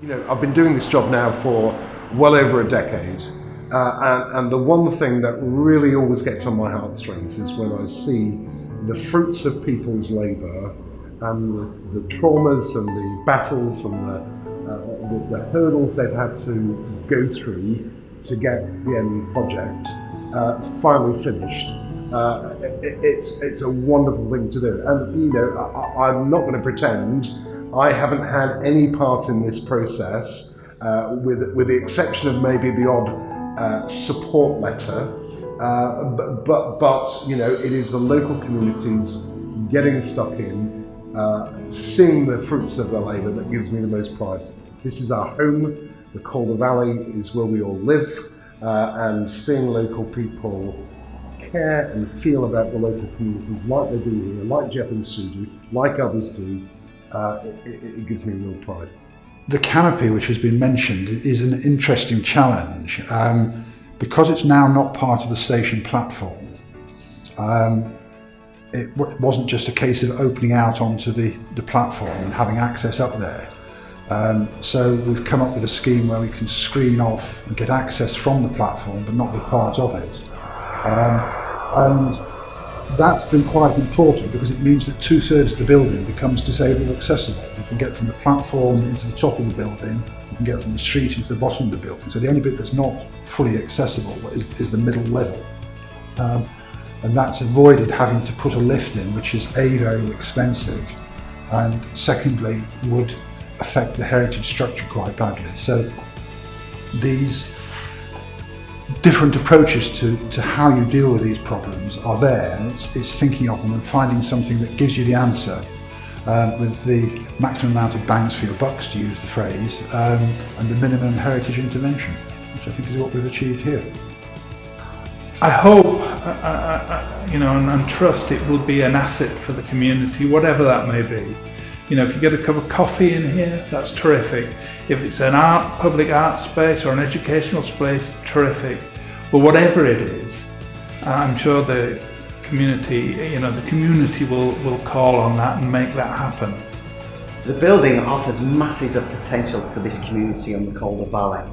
You know, I've been doing this job now for well over a decade, and the one thing that really always gets on my heartstrings is when I see the fruits of people's labour and the traumas and the battles and the hurdles they've had to go through to get the end project finally finished. It's a wonderful thing to do, and you know, I'm not going to pretend I haven't had any part in this process, with the exception of maybe the odd support letter. But you know, it is the local communities getting stuck in, seeing the fruits of their labour that gives me the most pride. This is our home. The Calder Valley is where we all live, and seeing local people care and feel about the local communities like they do here, like Jeff and Sue do, like others do, it gives me real pride. The canopy, which has been mentioned, is an interesting challenge. Because it's now not part of the station platform, it wasn't just a case of opening out onto the platform and having access up there. So we've come up with a scheme where we can screen off and get access from the platform but not be part of it. And that's been quite important because it means that 2/3 of the building becomes disabled accessible. You can get from the platform into the top of the building, you can get from the street into the bottom of the building. So the only bit that's not fully accessible is the middle level. And that's avoided having to put a lift in, which is A, very expensive, and secondly, would affect the heritage structure quite badly. So these different approaches to how you deal with these problems are there, and it's thinking of them and finding something that gives you the answer with the maximum amount of bangs for your bucks, to use the phrase, and the minimum heritage intervention, which I think is what we've achieved here. I hope, you know, and trust it will be an asset for the community, whatever that may be. You know, if you get a cup of coffee in here, that's terrific. If it's an public art space or an educational space, terrific. But whatever it is, I'm sure the community, you know, the community will call on that and make that happen. The building offers masses of potential to this community on the Calder Valley.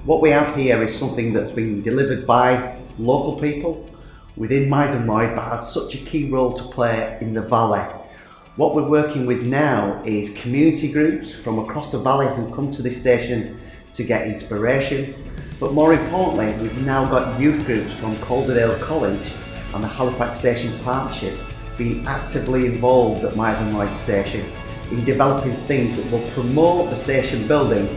What we have here is something that's been delivered by local people within Mytholmroyd, but has such a key role to play in the valley. What we're working with now is community groups from across the valley who come to this station to get inspiration, but more importantly, we've now got youth groups from Calderdale College and the Halifax Station Partnership being actively involved at Mytholmroyd Station in developing things that will promote the station building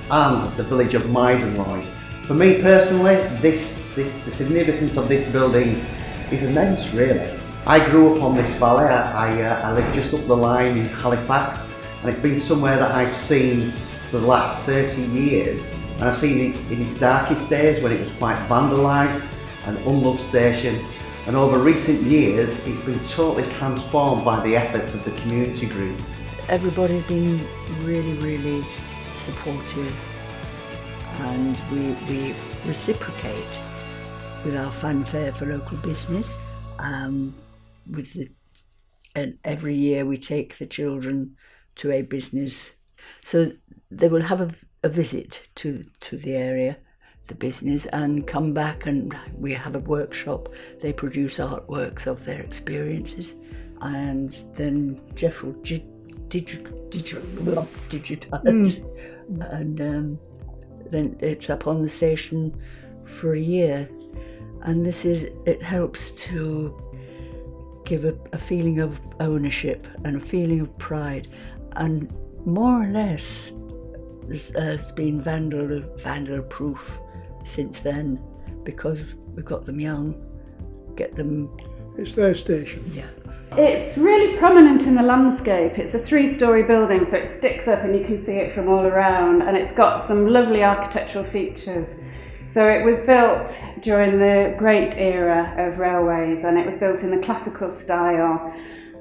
and the village of Mytholmroyd. For me personally, the significance of this building is immense, really. I grew up on this valley. I live just up the line in Halifax, and it's been somewhere that I've seen for the last 30 years, and I've seen it in its darkest days when it was quite vandalised, an unloved station, and over recent years it's been totally transformed by the efforts of the community group. Everybody's been really supportive, and we reciprocate with our fanfare for local business. And every year we take the children to a business, so they will have a visit to the area, the business, and come back, and we have a workshop. They produce artworks of their experiences, and then Jeff will digitize, and then it's up on the station for a year. And it helps to give a feeling of ownership and a feeling of pride, and more or less it's been vandal proof since then, because we've got them young, get them. It's their station. Yeah. It's really prominent in the landscape. It's a 3-storey building, so it sticks up and you can see it from all around, and it's got some lovely architectural features. So it was built during the great era of railways, and it was built in the classical style,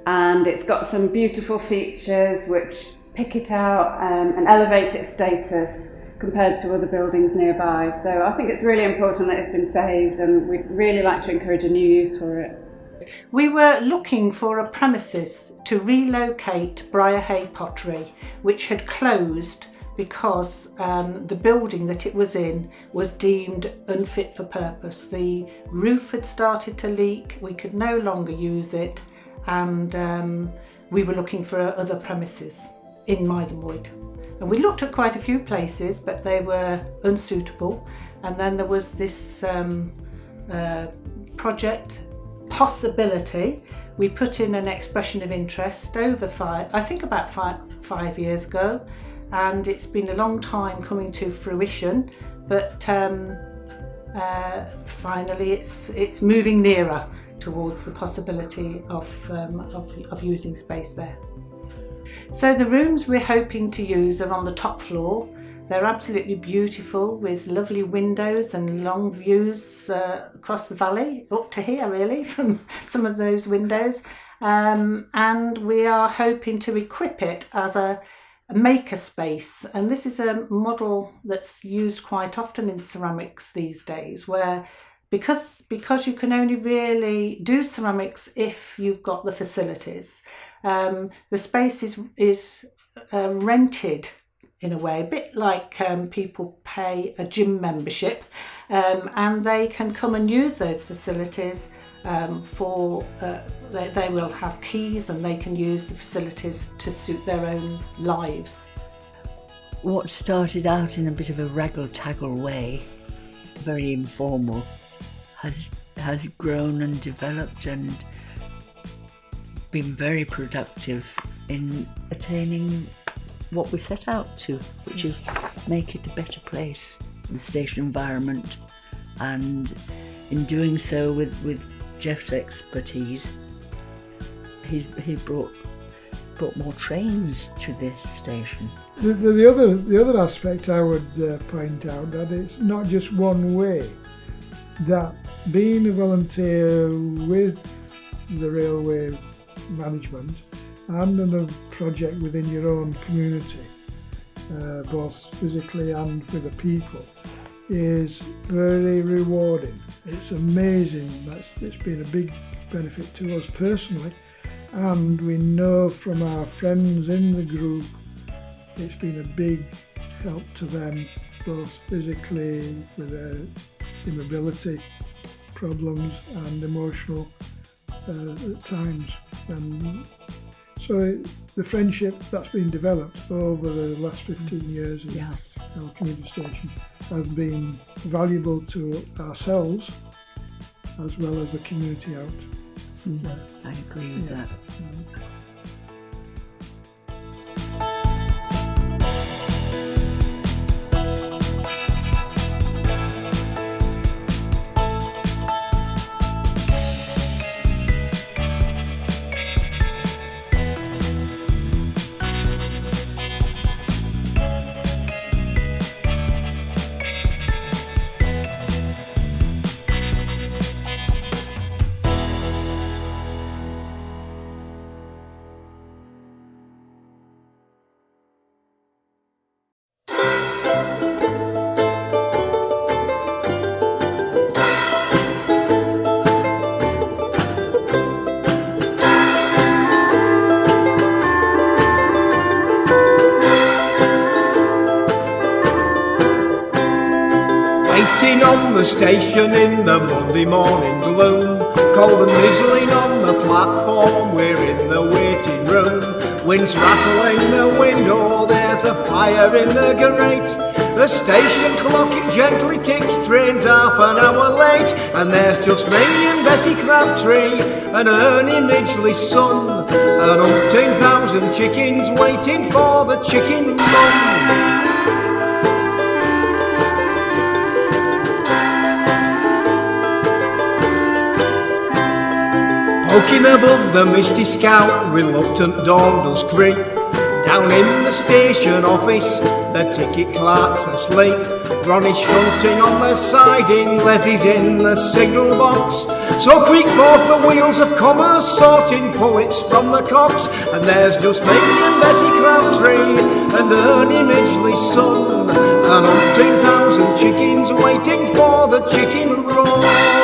and it's got some beautiful features which pick it out and elevate its status compared to other buildings nearby. So I think it's really important that it's been saved, and we'd really like to encourage a new use for it. We were looking for a premises to relocate Briar Hay Pottery, which had closed because the building that it was in was deemed unfit for purpose. The roof had started to leak, we could no longer use it, and we were looking for other premises in Mytholmroyd. And we looked at quite a few places, but they were unsuitable. And then there was this project possibility. We put in an expression of interest over about five years ago, and it's been a long time coming to fruition, but finally it's moving nearer towards the possibility of using space there. So the rooms we're hoping to use are on the top floor. They're absolutely beautiful, with lovely windows and long views across the valley, up to here really, from some of those windows. And we are hoping to equip it as a maker space. And this is a model that's used quite often in ceramics these days, where because you can only really do ceramics if you've got the facilities. The space is rented in a way, a bit like people pay a gym membership, and they can come and use those facilities they will have keys and they can use the facilities to suit their own lives. What started out in a bit of a raggle-taggle way, very informal, has grown and developed and been very productive in attaining what we set out to, which is make it a better place, the station environment, and in doing so with Jeff's expertise, he brought more trains to the station. The other aspect I would point out, that it's not just one way, that being a volunteer with the railway management and on a project within your own community, both physically and with the people, is very rewarding. It's amazing. It's been a big benefit to us personally, and we know from our friends in the group it's been a big help to them, both physically with their immobility problems and emotional at times. And so the friendship that's been developed over the last 15 years in our community station has been valuable to ourselves as well as the community out. I agree with that. On the station in the Monday morning gloom, cold and drizzling on the platform, we're in the waiting room. Wind's rattling the window, there's a fire in the grate. The station clock it gently ticks, train's half an hour late. And there's just me and Betty Crabtree and Ernie Midgley's son, and umpteen thousand chickens waiting for the chicken run. Poking above the misty scout, reluctant dawn does creep. Down in the station office, the ticket clerk's asleep. Ronnie's shunting on the siding, Leslie's in the signal box. So creak forth the wheels of commerce, sorting pullets from the cocks. And there's just me and Betty Crabtree and Ernie Midgley's son, and umpteen thousand chickens waiting for the chicken run.